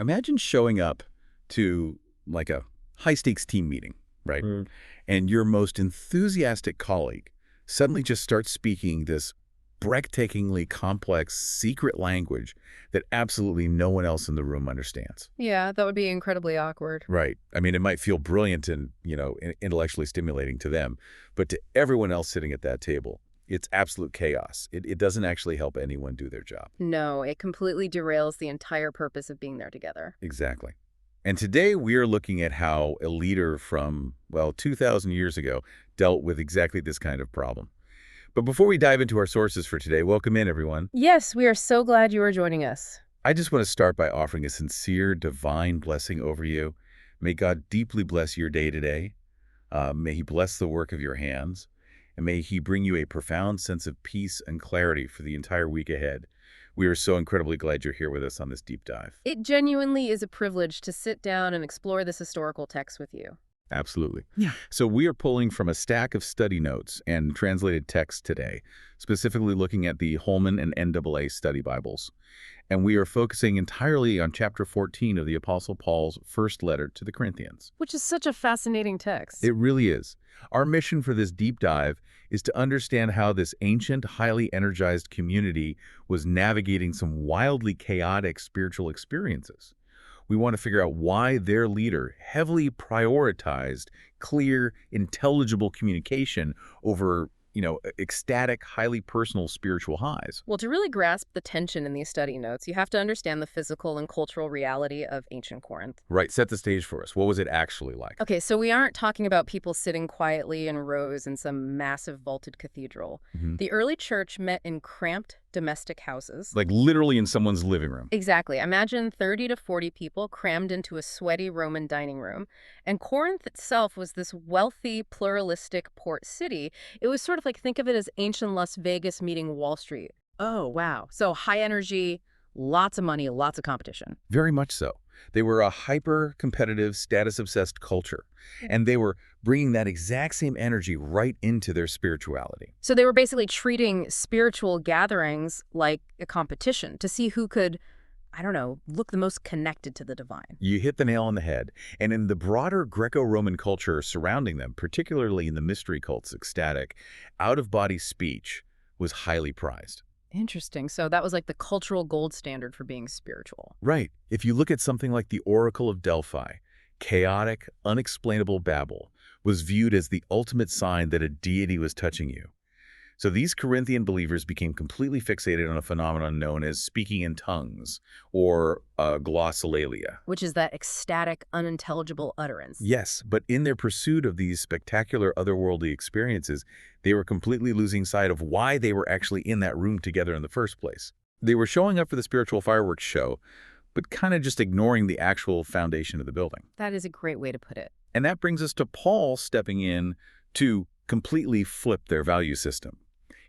Imagine showing up to like a high-stakes team meeting, right? Mm. And your most enthusiastic colleague suddenly just starts speaking this breathtakingly complex secret language that absolutely no one else in the room understands. Yeah, that would be incredibly awkward. Right. I mean, it might feel brilliant and, intellectually stimulating to them, but to everyone else sitting at that table, it's absolute chaos. It doesn't actually help anyone do their job. No, it completely derails the entire purpose of being there together. Exactly. And today we are looking at how a leader from, well, 2,000 years ago dealt with exactly this kind of problem. But before we dive into our sources for today, welcome in, everyone. Yes, we are so glad you are joining us. I just want to start by offering a sincere divine blessing over you. May God deeply bless your day today. May He bless the work of your hands. And may He bring you a profound sense of peace and clarity for the entire week ahead. We are so incredibly glad you're here with us on this deep dive. It genuinely is a privilege to sit down and explore this historical text with you. Absolutely. Yeah. So we are pulling from a stack of study notes and translated texts today, specifically looking at the Holman and NAA study Bibles. And we are focusing entirely on chapter 14 of the Apostle Paul's first letter to the Corinthians. Which is such a fascinating text. It really is. Our mission for this deep dive is to understand how this ancient, highly energized community was navigating some wildly chaotic spiritual experiences. We want to figure out why their leader heavily prioritized clear, intelligible communication over, ecstatic, highly personal spiritual highs. Well, to really grasp the tension in these study notes, you have to understand the physical and cultural reality of ancient Corinth. Right, set the stage for us. What was it actually like? Okay, so we aren't talking about people sitting quietly in rows in some massive vaulted cathedral. The early church met in cramped domestic houses. Like literally in someone's living room. Exactly. Imagine 30 to 40 people crammed into a sweaty Roman dining room. And Corinth itself was this wealthy, pluralistic port city. It was sort of like, think of it as ancient Las Vegas meeting Wall Street. Oh, wow. So high energy, lots of money, lots of competition. Very much so. They were a hyper-competitive, status-obsessed culture, and they were bringing that exact same energy right into their spirituality. So they were basically treating spiritual gatherings like a competition to see who could, look the most connected to the divine. You hit the nail on the head, and in the broader Greco-Roman culture surrounding them, particularly in the mystery cults ecstatic, out-of-body speech was highly prized. Interesting. So that was like the cultural gold standard for being spiritual. Right. If you look at something like the Oracle of Delphi, chaotic, unexplainable babble was viewed as the ultimate sign that a deity was touching you. So these Corinthian believers became completely fixated on a phenomenon known as speaking in tongues, or glossolalia. Which is that ecstatic, unintelligible utterance. Yes, but in their pursuit of these spectacular otherworldly experiences, they were completely losing sight of why they were actually in that room together in the first place. They were showing up for the spiritual fireworks show, but kind of just ignoring the actual foundation of the building. That is a great way to put it. And that brings us to Paul stepping in to completely flip their value system.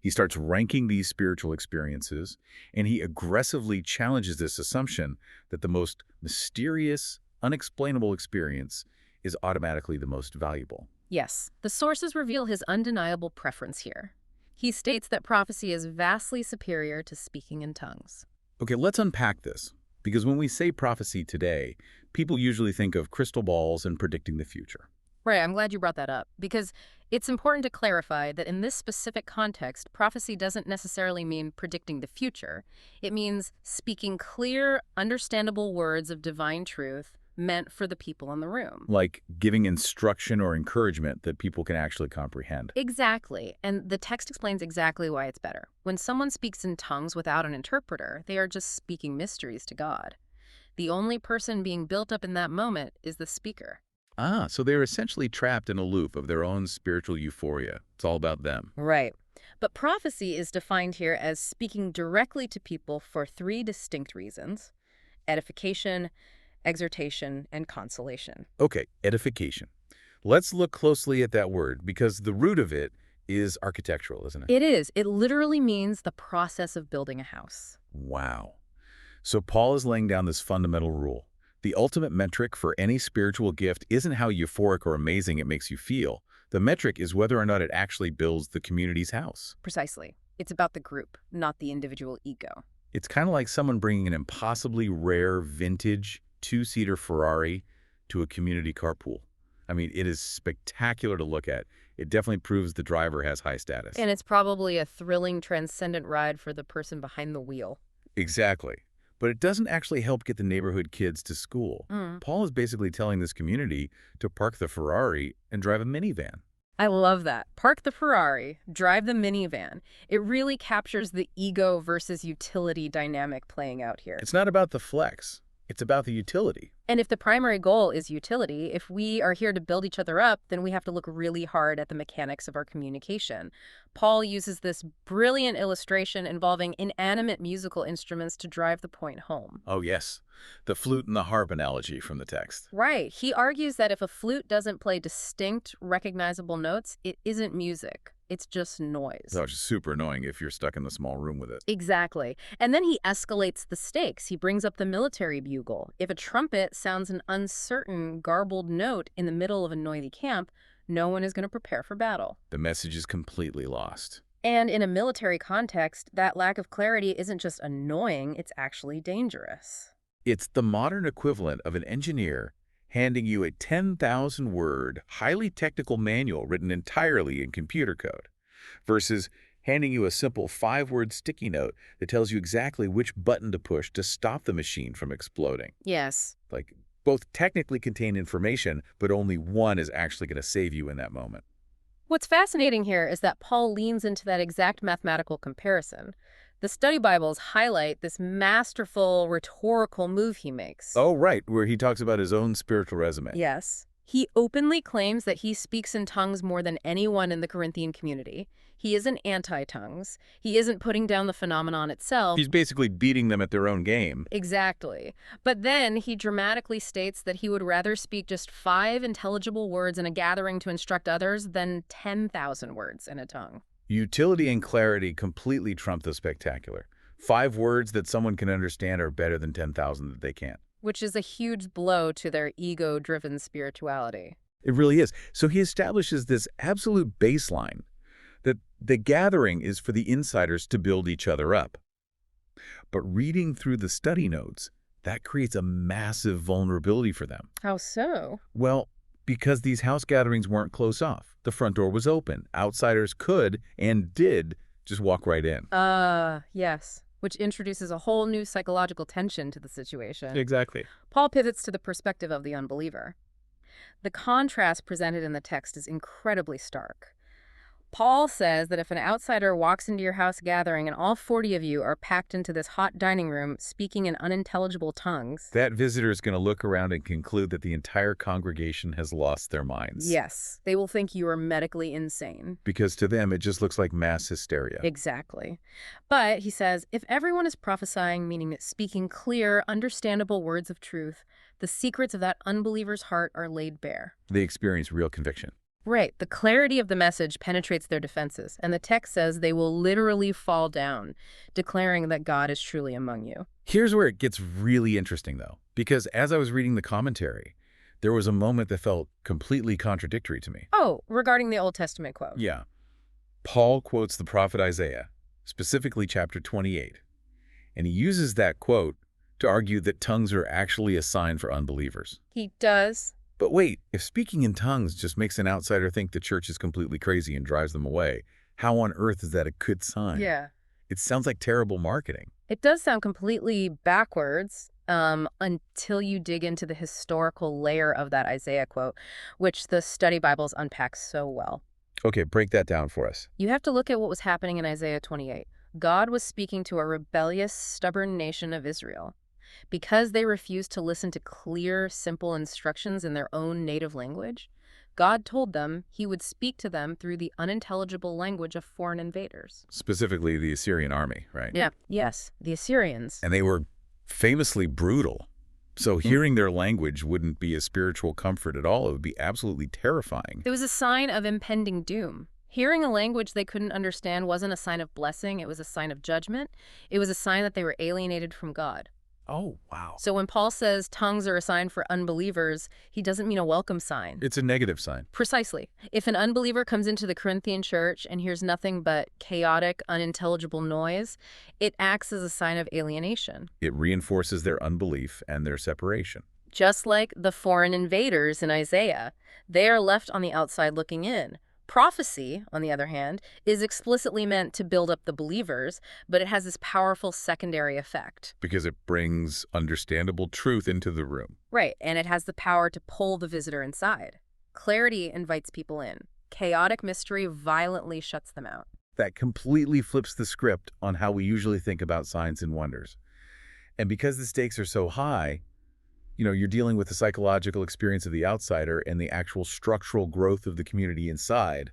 He starts ranking these spiritual experiences, and he aggressively challenges this assumption that the most mysterious, unexplainable experience is automatically the most valuable. Yes, the sources reveal his undeniable preference here. He states that prophecy is vastly superior to speaking in tongues. Okay, let's unpack this, because when we say prophecy today, people usually think of crystal balls and predicting the future. Right, I'm glad you brought that up, because it's important to clarify that in this specific context, prophecy doesn't necessarily mean predicting the future. It means speaking clear, understandable words of divine truth meant for the people in the room. Like giving instruction or encouragement that people can actually comprehend. Exactly, and the text explains exactly why it's better. When someone speaks in tongues without an interpreter, they are just speaking mysteries to God. The only person being built up in that moment is the speaker. Ah, so they're essentially trapped in a loop of their own spiritual euphoria. It's all about them. Right. But prophecy is defined here as speaking directly to people for three distinct reasons: edification, exhortation, and consolation. Okay, edification. Let's look closely at that word, because the root of it is architectural, isn't it? It is. It literally means the process of building a house. Wow. So Paul is laying down this fundamental rule. The ultimate metric for any spiritual gift isn't how euphoric or amazing it makes you feel. The metric is whether or not it actually builds the community's house. Precisely. It's about the group, not the individual ego. It's kind of like someone bringing an impossibly rare, vintage, two-seater Ferrari to a community carpool. I mean, it is spectacular to look at. It definitely proves the driver has high status. And it's probably a thrilling, transcendent ride for the person behind the wheel. Exactly. But it doesn't actually help get the neighborhood kids to school. Paul is basically telling this community to park the Ferrari and drive a minivan. I love that. Park the Ferrari, drive the minivan. It really captures the ego versus utility dynamic playing out here. It's not about the flex. It's about the utility. And if the primary goal is utility, if we are here to build each other up, then we have to look really hard at the mechanics of our communication. Paul uses this brilliant illustration involving inanimate musical instruments to drive the point home. Oh, yes. The flute and the harp analogy from the text. Right. He argues that if a flute doesn't play distinct, recognizable notes, it isn't music. It's just noise. Which is super annoying if you're stuck in the small room with it. Exactly. And then he escalates the stakes. He brings up the military bugle. If a trumpet sounds an uncertain, garbled note in the middle of a noisy camp, no one is going to prepare for battle. The message is completely lost. And in a military context, that lack of clarity isn't just annoying, it's actually dangerous. It's the modern equivalent of an engineer handing you a 10,000-word, highly technical manual written entirely in computer code, versus handing you a simple 5-word sticky note that tells you exactly which button to push to stop the machine from exploding. Yes. Like, both technically contain information, but only one is actually going to save you in that moment. What's fascinating here is that Paul leans into that exact mathematical comparison. The study Bibles highlight this masterful rhetorical move he makes. Oh, right, where he talks about his own spiritual resume. Yes. He openly claims that he speaks in tongues more than anyone in the Corinthian community. He isn't anti-tongues. He isn't putting down the phenomenon itself. He's basically beating them at their own game. Exactly. But then he dramatically states that he would rather speak just 5 intelligible words in a gathering to instruct others than 10,000 words in a tongue. Utility and clarity completely trump the spectacular. 5 words that someone can understand are better than 10,000 that they can't. Which is a huge blow to their ego-driven spirituality. It really is. So he establishes this absolute baseline that the gathering is for the insiders to build each other up. But reading through the study notes, that creates a massive vulnerability for them. How so? Well, because these house gatherings weren't closed off. The front door was open. Outsiders could and did just walk right in. Yes. Which introduces a whole new psychological tension to the situation. Exactly. Paul pivots to the perspective of the unbeliever. The contrast presented in the text is incredibly stark. Paul says that if an outsider walks into your house gathering and all 40 of you are packed into this hot dining room speaking in unintelligible tongues, that visitor is going to look around and conclude that the entire congregation has lost their minds. yes, they will think you are medically insane. Because to them, it just looks like mass hysteria. Exactly. But, he says, if everyone is prophesying, meaning speaking clear, understandable words of truth, the secrets of that unbeliever's heart are laid bare. They experience real conviction. Right. The clarity of the message penetrates their defenses, and the text says they will literally fall down, declaring that God is truly among you. Here's where it gets really interesting, though, because as I was reading the commentary, there was a moment that felt completely contradictory to me. Oh, regarding the Old Testament quote. Yeah. Paul quotes the prophet Isaiah, specifically chapter 28, and he uses that quote to argue that tongues are actually a sign for unbelievers. He does. But wait, if speaking in tongues just makes an outsider think the church is completely crazy and drives them away, how on earth is that a good sign? Yeah. It sounds like terrible marketing. It does sound completely backwards until you dig into the historical layer of that Isaiah quote, which the study Bibles unpack so well. Okay, break that down for us. You have to look at what was happening in Isaiah 28. God was speaking to a rebellious, stubborn nation of Israel. Because they refused to listen to clear, simple instructions in their own native language, God told them he would speak to them through the unintelligible language of foreign invaders. Specifically the Assyrian army, right? Yeah. Yes, the Assyrians. And they were famously brutal. So hearing their language wouldn't be a spiritual comfort at all. It would be absolutely terrifying. It was a sign of impending doom. Hearing a language they couldn't understand wasn't a sign of blessing, it was a sign of judgment. It was a sign that they were alienated from God. Oh, wow. So when Paul says tongues are a sign for unbelievers, he doesn't mean a welcome sign. It's a negative sign. Precisely. If an unbeliever comes into the Corinthian church and hears nothing but chaotic, unintelligible noise, it acts as a sign of alienation. It reinforces their unbelief and their separation. Just like the foreign invaders in Isaiah, they are left on the outside looking in. Prophecy, on the other hand, is explicitly meant to build up the believers, but it has this powerful secondary effect. Because it brings understandable truth into the room. Right, and it has the power to pull the visitor inside. Clarity invites people in. Chaotic mystery violently shuts them out. That completely flips the script on how we usually think about signs and wonders. And because the stakes are so high, you're dealing with the psychological experience of the outsider and the actual structural growth of the community inside.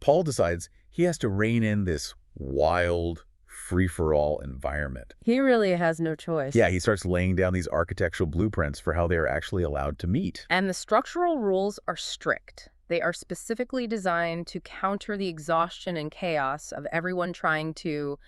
Paul decides he has to rein in this wild, free-for-all environment. He really has no choice. Yeah, he starts laying down these architectural blueprints for how they are actually allowed to meet. And the structural rules are strict. They are specifically designed to counter the exhaustion and chaos of everyone trying to,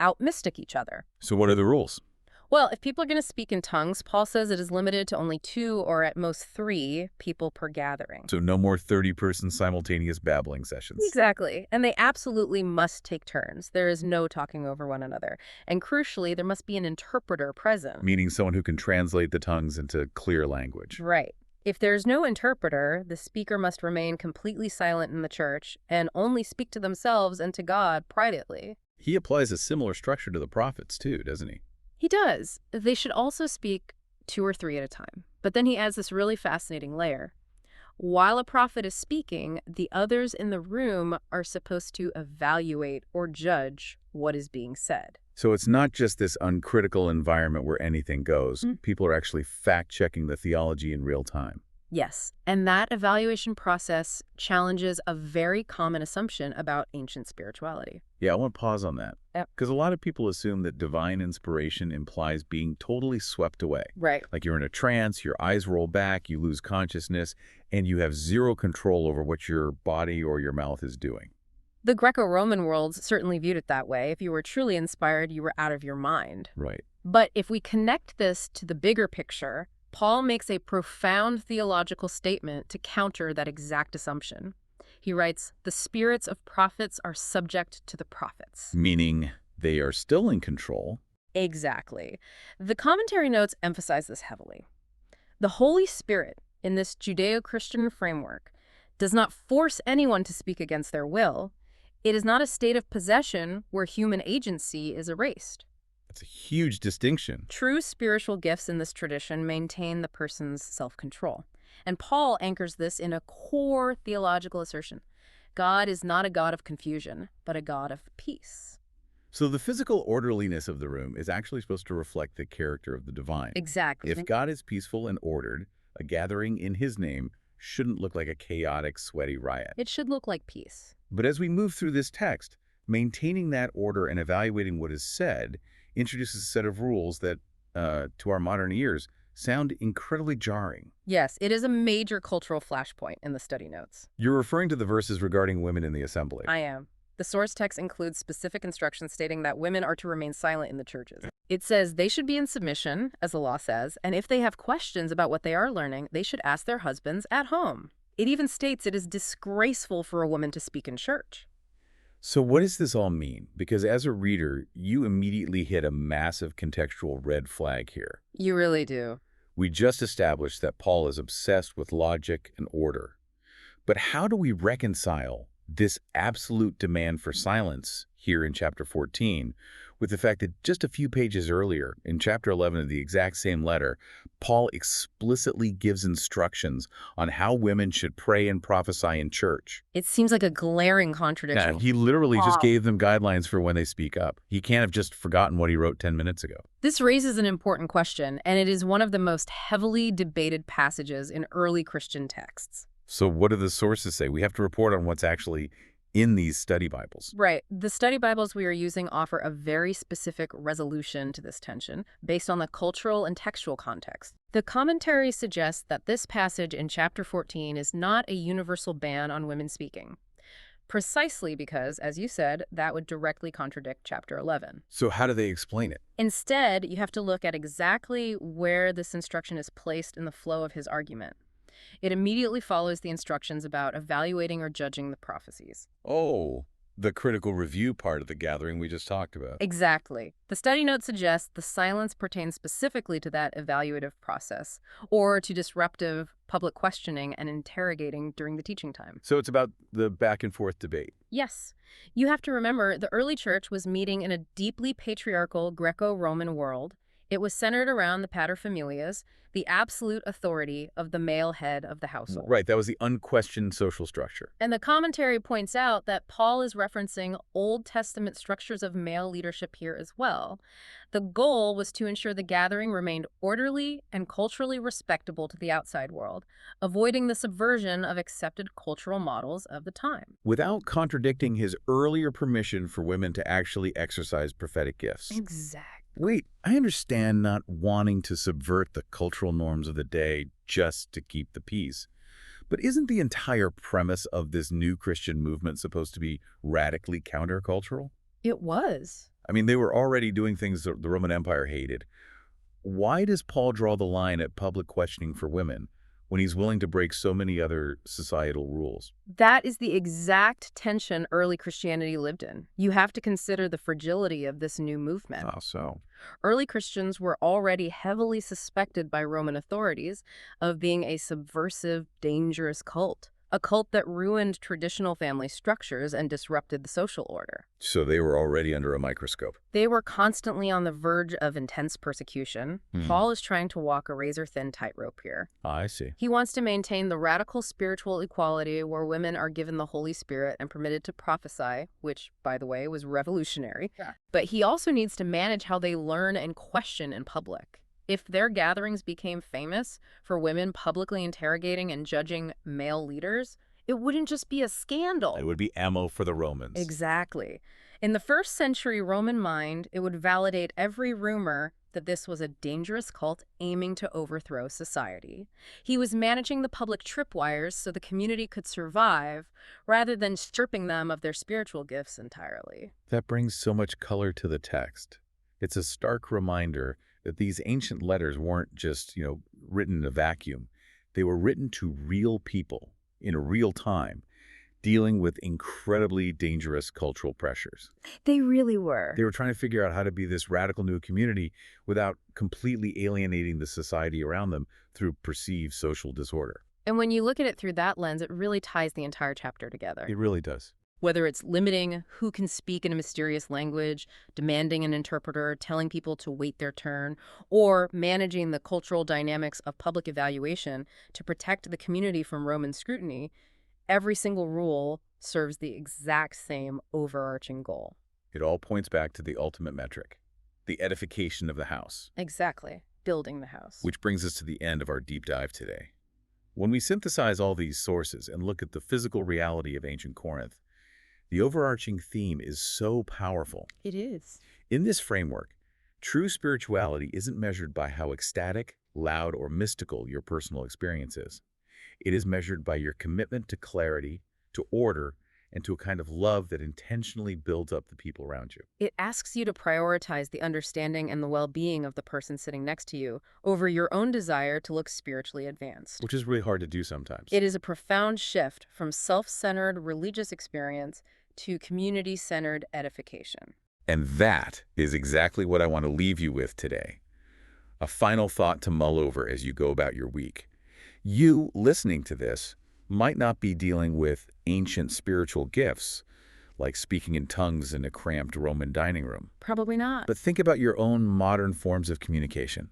out-mystic each other. So what are the rules? Well, if people are going to speak in tongues, Paul says it is limited to only 2 or at most 3 people per gathering. So no more 30-person simultaneous babbling sessions. Exactly. And they absolutely must take turns. There is no talking over one another. And crucially, there must be an interpreter present. Meaning someone who can translate the tongues into clear language. Right. If there's no interpreter, the speaker must remain completely silent in the church and only speak to themselves and to God privately. He applies a similar structure to the prophets too, doesn't he? He does. They should also speak 2 or 3 at a time. But then he adds this really fascinating layer. While a prophet is speaking, the others in the room are supposed to evaluate or judge what is being said. So it's not just this uncritical environment where anything goes. People are actually fact-checking the theology in real time. Yes, and that evaluation process challenges a very common assumption about ancient spirituality. Yeah, I want to pause on that. Yep. Because a lot of people assume that divine inspiration implies being totally swept away. Right. Like you're in a trance, your eyes roll back, you lose consciousness, and you have zero control over what your body or your mouth is doing. The Greco-Roman world certainly viewed it that way. If you were truly inspired, you were out of your mind. Right. But if we connect this to the bigger picture, Paul makes a profound theological statement to counter that exact assumption. He writes, "The spirits of prophets are subject to the prophets." Meaning they are still in control. Exactly. The commentary notes emphasize this heavily. The Holy Spirit, in this Judeo-Christian framework, does not force anyone to speak against their will. It is not a state of possession where human agency is erased. That's a huge distinction. True spiritual gifts in this tradition maintain the person's self-control. And Paul anchors this in a core theological assertion. God is not a God of confusion, but a God of peace. So the physical orderliness of the room is actually supposed to reflect the character of the divine. Exactly. If God is peaceful and ordered, a gathering in his name shouldn't look like a chaotic, sweaty riot. It should look like peace. But as we move through this text, maintaining that order and evaluating what is said introduces a set of rules that, to our modern ears, sound incredibly jarring. Yes, it is a major cultural flashpoint in the study notes. You're referring to the verses regarding women in the assembly. I am. The source text includes specific instructions stating that women are to remain silent in the churches. It says they should be in submission, as the law says, and if they have questions about what they are learning, they should ask their husbands at home. It even states it is disgraceful for a woman to speak in church. So what does this all mean? Because as a reader, you immediately hit a massive contextual red flag here. You really do. We just established that Paul is obsessed with logic and order. But how do we reconcile this absolute demand for silence here in chapter 14 with the fact that just a few pages earlier, in chapter 11 of the exact same letter, Paul explicitly gives instructions on how women should pray and prophesy in church? It seems like a glaring contradiction. Yeah, he literally just gave them guidelines for when they speak up. He can't have just forgotten what he wrote 10 minutes ago. This raises an important question, and it is one of the most heavily debated passages in early Christian texts. So what do the sources say? We have to report on what's actually in these study Bibles. Right. The study Bibles we are using offer a very specific resolution to this tension based on the cultural and textual context. The commentary suggests that this passage in chapter 14 is not a universal ban on women speaking, precisely because, as you said, that would directly contradict chapter 11. So how do they explain it? Instead, you have to look at exactly where this instruction is placed in the flow of his argument. It immediately follows the instructions about evaluating or judging the prophecies. Oh, The critical review part of the gathering we just talked about. Exactly. The study note suggests the silence pertains specifically to that evaluative process, or to disruptive public questioning and interrogating during the teaching time. So it's about the back and forth debate. Yes. You have to remember, the early church was meeting in a deeply patriarchal Greco-Roman world. It was centered around the paterfamilias, the absolute authority of the male head of the household. Right, that was the unquestioned social structure. And the commentary points out that Paul is referencing Old Testament structures of male leadership here as well. The goal was to ensure the gathering remained orderly and culturally respectable to the outside world, avoiding the subversion of accepted cultural models of the time. Without contradicting his earlier permission for women to actually exercise prophetic gifts. Exactly. Wait, I understand not wanting to subvert the cultural norms of the day just to keep the peace. But isn't the entire premise of this new Christian movement supposed to be radically countercultural? It was. I mean, they were already doing things that the Roman Empire hated. Why does Paul draw the line at public questioning for women when he's willing to break so many other societal rules? That is the exact tension early Christianity lived in. You have to consider the fragility of this new movement. How so? Early Christians were already heavily suspected by Roman authorities of being a subversive, dangerous cult, a cult that ruined traditional family structures and disrupted the social order. So they were already under a microscope. They were constantly on the verge of intense persecution. Paul is trying to walk a razor-thin tightrope here. I see. He wants to maintain the radical spiritual equality where women are given the Holy Spirit and permitted to prophesy, which, by the way, was revolutionary. Yeah. But he also needs to manage how they learn and question in public. If their gatherings became famous for women publicly interrogating and judging male leaders, it wouldn't just be a scandal. It would be ammo for the Romans. Exactly. In the first century Roman mind, it would validate every rumor that this was a dangerous cult aiming to overthrow society. He was managing the public tripwires so the community could survive, rather than stripping them of their spiritual gifts entirely. That brings so much color to the text. It's a stark reminder that these ancient letters weren't just, written in a vacuum. They were written to real people in a real time, dealing with incredibly dangerous cultural pressures. They really were. They were trying to figure out how to be this radical new community without completely alienating the society around them through perceived social disorder. And when you look at it through that lens, it really ties the entire chapter together. It really does. Whether it's limiting who can speak in a mysterious language, demanding an interpreter, telling people to wait their turn, or managing the cultural dynamics of public evaluation to protect the community from Roman scrutiny, every single rule serves the exact same overarching goal. It all points back to the ultimate metric, the edification of the house. Exactly. Building the house. Which brings us to the end of our deep dive today. When we synthesize all these sources and look at the physical reality of ancient Corinth, the overarching theme is so powerful. It is. In this framework, true spirituality isn't measured by how ecstatic, loud, or mystical your personal experience is. It is measured by your commitment to clarity, to order, and to a kind of love that intentionally builds up the people around you. It asks you to prioritize the understanding and the well-being of the person sitting next to you over your own desire to look spiritually advanced. Which is really hard to do sometimes. It is a profound shift from self-centered religious experience to community-centered edification. And that is exactly what I want to leave you with today. A final thought to mull over as you go about your week. You, listening to this, might not be dealing with ancient spiritual gifts, like speaking in tongues in a cramped Roman dining room. Probably not. But think about your own modern forms of communication.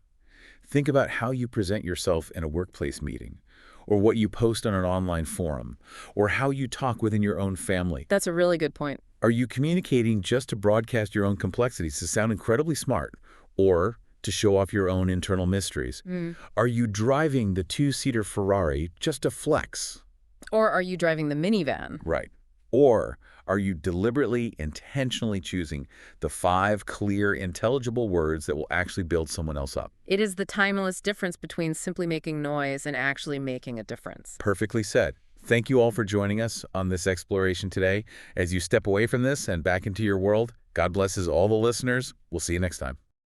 Think about how you present yourself in a workplace meeting, or what you post on an online forum, or how you talk within your own family. That's a really good point. Are you communicating just to broadcast your own complexities to sound incredibly smart, or to show off your own internal mysteries? Are you driving the two-seater Ferrari just to flex? Or are you driving the minivan? Right. Or are you deliberately, intentionally choosing the 5 clear, intelligible words that will actually build someone else up? It is the timeless difference between simply making noise and actually making a difference. Perfectly said. Thank you all for joining us on this exploration today. As you step away from this and back into your world, God blesses all the listeners. We'll see you next time.